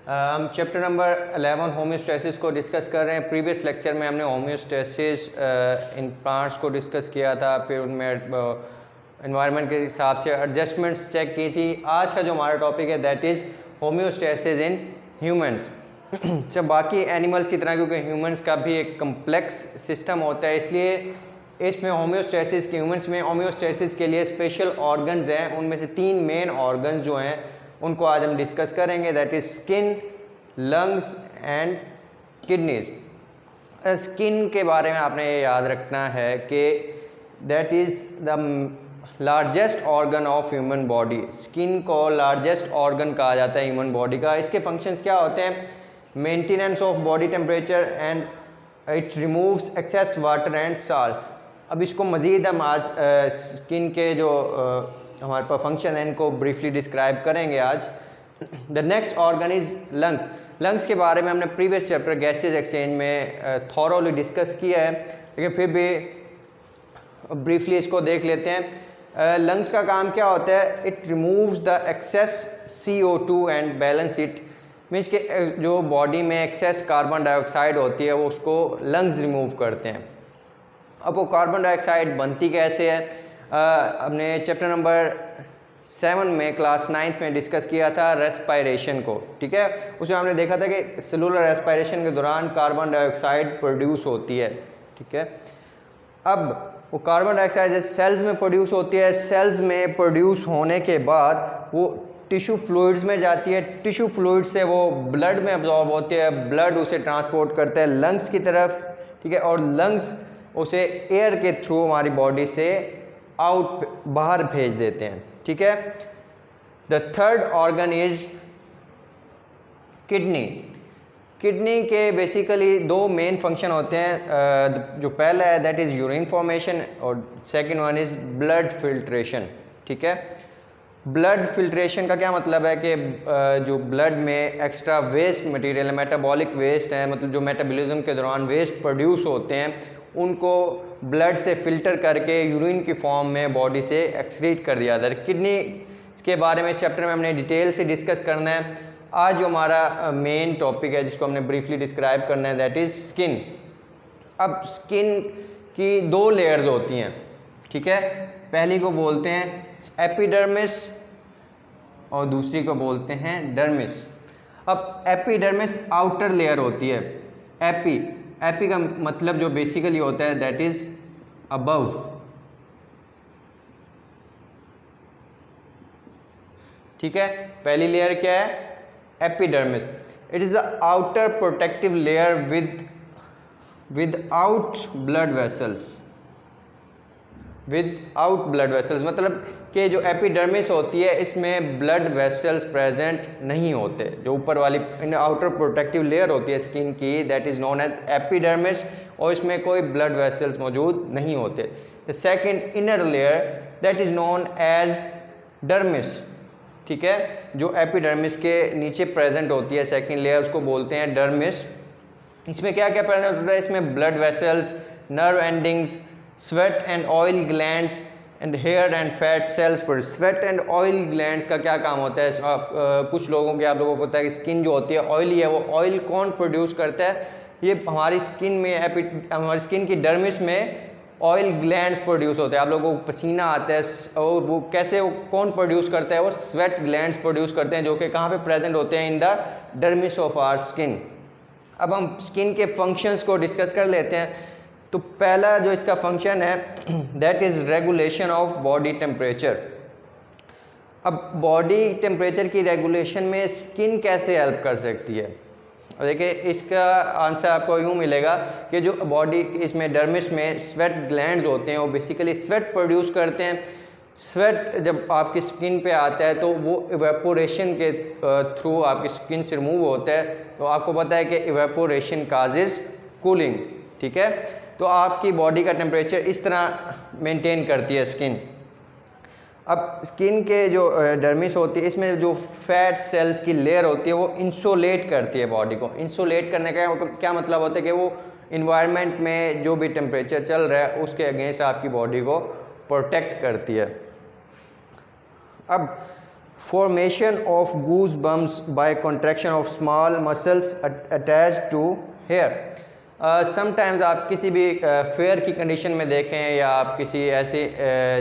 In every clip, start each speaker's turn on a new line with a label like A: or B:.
A: हम chapter number 11 homeostasis को discuss कर रहे हैं। प्रीवियस लेक्चर में हमने होम्योस्टेसिस इन प्लांट्स को डिस्कस किया था, फिर उनमें एनवायरनमेंट के हिसाब से एडजस्टमेंट्स चेक की थी। आज का जो हमारा टॉपिक है that is homeostasis in humans. जब बाकी एनिमल्स की तरह, क्योंकि ह्यूमंस का भी एक कम्प्लेक्स सिस्टम होता है, इसलिए इसमें होम्योस्टेसिस के ह्यूमंस में होम्योस्टेसिस के लिए स्पेशल ऑर्गन्स हैं। उनमें से 3 मेन ऑर्गन जो हैं उनको आज हम डिस्कस करेंगे, that is skin, lungs and kidneys. Skin के बारे में आपने ये याद रखना है कि that is the largest organ of human body. Skin को लार्जेस्ट ऑर्गन कहा जाता है ह्यूमन बॉडी का। इसके फंक्शंस क्या होते हैं? Maintenance of body temperature and it removes excess water and salts. अब इसको मज़ीद हम आज स्किन के जो हमारे पास फंक्शन है इनको ब्रीफली डिस्क्राइब करेंगे आज। The next organ is lungs. Lungs के बारे में हमने प्रीवियस चैप्टर गैसेज एक्सचेंज में थॉरोली डिस्कस किया है, लेकिन फिर भी ब्रीफली इसको देख लेते हैं। लंग्स का काम क्या होता है? It removes the excess CO2 and balance it. Means के जो बॉडी में एक्सेस कार्बन डाइऑक्साइड होती है वो उसको लंग्स रिमूव करते हैं। अब वो कार्बन डाइऑक्साइड बनती कैसे है? हमने चैप्टर नंबर 7 में क्लास 9th में डिस्कस किया था रेस्पायरेशन को, ठीक है। उसमें हमने देखा था कि सेलुलर रेस्पायरेशन के दौरान कार्बन डाइऑक्साइड प्रोड्यूस होती है, ठीक है। अब वो कार्बन डाइऑक्साइड जैसे सेल्स में प्रोड्यूस होती है, सेल्स में प्रोड्यूस होने के बाद वो टिश्यू फ्लूइड्स में जाती है, टिश्यू फ्लूइड से वो ब्लड में अब्जॉर्ब होती है, ब्लड उसे ट्रांसपोर्ट करता है लंग्स की तरफ, ठीक है, और लंग्स उसे एयर के थ्रू हमारी बॉडी से आउट बाहर भेज देते हैं, ठीक है। The third organ is kidney. Kidney के बेसिकली 2 मेन फंक्शन होते हैं। जो पहला है दैट इज़ यूरिन फॉर्मेशन और second one is blood filtration, ठीक है। ब्लड फिल्ट्रेशन का क्या मतलब है कि जो ब्लड में एक्स्ट्रा वेस्ट मटेरियल है, मेटाबॉलिक वेस्ट है, मतलब जो मेटाबॉलिज्म के दौरान वेस्ट प्रोड्यूस होते हैं उनको ब्लड से फिल्टर करके यूरिन की फॉर्म में बॉडी से एक्सक्रीट कर दिया जाता है। किडनी के बारे में इस चैप्टर में हमने डिटेल से डिस्कस करना है। आज जो हमारा मेन टॉपिक है जिसको हमने ब्रीफली डिस्क्राइब करना है दैट इज़ स्किन। अब स्किन की 2 लेयर्स होती हैं, ठीक है। पहली को बोलते हैं एपिडर्मिस और दूसरी को बोलते हैं डर्मिस। अब एपिडर्मिस आउटर लेयर होती है। एपी का मतलब जो बेसिकली होता है दैट इज अबव, ठीक है। पहली लेयर क्या है? Epidermis. It is the outer protective layer without blood vessels. Without blood vessels मतलब कि जो एपिडर्मिस होती है इसमें ब्लड वेसल्स प्रेजेंट नहीं होते। जो ऊपर वाली आउटर प्रोटेक्टिव लेयर होती है स्किन की that is known as epidermis, और इसमें कोई ब्लड वेसल्स मौजूद नहीं होते। The second inner layer that is known as dermis, ठीक है। जो एपिडर्मिस के नीचे प्रेजेंट होती है सेकेंड लेयर उसको बोलते हैं डर्मिस। इसमें क्या क्या प्रेजेंट होता है? इसमें blood vessels, nerve endings, sweat and oil glands and hair and fat cells. पर स्वेट एंड ऑयल ग्लैंड्स का क्या काम होता है? कुछ लोगों के, आप लोगों को पता है कि स्किन जो होती है ऑयली है, वो ऑयल कौन प्रोड्यूस करता है? ये हमारी स्किन में हमारी स्किन की डर्मिस में ऑयल ग्लैंड्स प्रोड्यूस होते हैं। आप लोगों को पसीना आता है और वो कैसे, वो कौन प्रोड्यूस करता है? वो स्वेट ग्लैंड्स प्रोड्यूस करते हैं, जो कि कहाँ पे प्रेजेंट होते हैं? In the dermis of our skin. अब हम स्किन के फंक्शंस को डिस्कस कर लेते हैं। तो पहला जो इसका फंक्शन है that is regulation of body temperature. अब बॉडी टेम्परेचर की रेगुलेशन में स्किन कैसे हेल्प कर सकती है? और देखिए इसका आंसर आपको यूँ मिलेगा कि जो बॉडी इसमें डर्मिस में स्वेट ग्लैंड्स होते हैं वो बेसिकली स्वेट प्रोड्यूस करते हैं। स्वेट जब आपकी स्किन पे आता है तो वो इवेपोरेशन के थ्रू आपकी स्किन से रिमूव होता है। तो आपको पता है कि इवेपोरेशन काजेज कूलिंग, ठीक है। तो आपकी बॉडी का टेम्परेचर इस तरह मेंटेन करती है स्किन। अब स्किन के जो डर्मिस होती है इसमें जो फैट सेल्स की लेयर होती है वो इंसुलेट करती है बॉडी को। इंसुलेट करने का क्या मतलब होता है कि वो इन्वायरमेंट में जो भी टेम्परेचर चल रहा है उसके अगेंस्ट आपकी बॉडी को प्रोटेक्ट करती है। अब formation of goose bumps by contraction of small muscles attach to hair. Sometimes आप किसी भी फेयर की कंडीशन में देखें या आप किसी ऐसी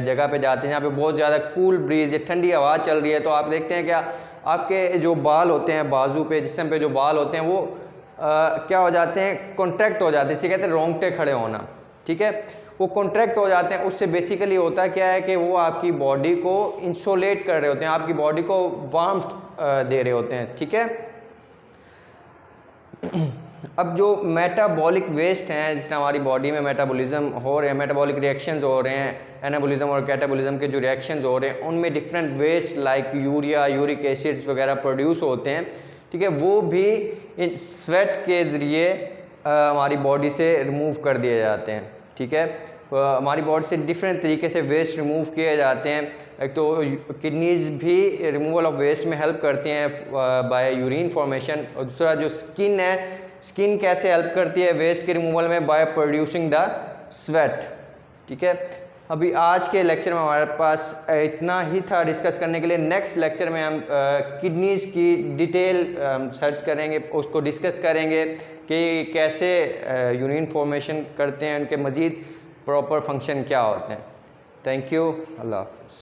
A: जगह पे जाते हैं जहाँ पे बहुत ज़्यादा कूल ब्रीज या ठंडी हवा चल रही है, तो आप देखते हैं क्या आपके जो बाल होते हैं बाजू पे, जिस्म पे जो बाल होते हैं वो क्या हो जाते हैं, कॉन्ट्रैक्ट हो जाते हैं। इसे कहते हैं रोंगटे खड़े होना, ठीक है। वो कॉन्ट्रैक्ट हो जाते हैं। उससे बेसिकली होता क्या है कि वो आपकी बॉडी को इंसुलेट कर रहे होते हैं, आपकी बॉडी को वार्मथ दे रहे होते हैं, ठीक है। अब जो मेटाबॉलिक वेस्ट हैं, जिसमें हमारी बॉडी में मेटाबॉलिज्म हो रहे हैं, मेटाबॉलिक रिएक्शंस हो रहे हैं, एनाबॉलिज्म और कैटाबॉलिज्म के जो रिएक्शंस हो रहे हैं, उनमें different waste like urea, uric acids वगैरह प्रोड्यूस होते हैं, ठीक है। वो भी इन स्वेट के ज़रिए हमारी बॉडी से रिमूव कर दिए जाते हैं, ठीक है। हमारी बॉडी से डिफरेंट तरीके से वेस्ट रिमूव किए जाते हैं। एक तो किडनीज़ भी रिमूवल ऑफ वेस्ट में हेल्प करती हैं बाय यूरिन फॉर्मेशन, और दूसरा जो स्किन है, स्किन कैसे हेल्प करती है वेस्ट के रिमूवल में, बाय प्रोड्यूसिंग द स्वेट, ठीक है। अभी आज के लेक्चर में हमारे पास इतना ही था डिस्कस करने के लिए। नेक्स्ट लेक्चर में हम किडनीज़ की डिटेल सर्च करेंगे, उसको डिस्कस करेंगे कि कैसे यूरिन फॉर्मेशन करते हैं, उनके मज़ीद प्रॉपर फंक्शन क्या होते हैं। थैंक यू, अल्लाह हाफ़िज़।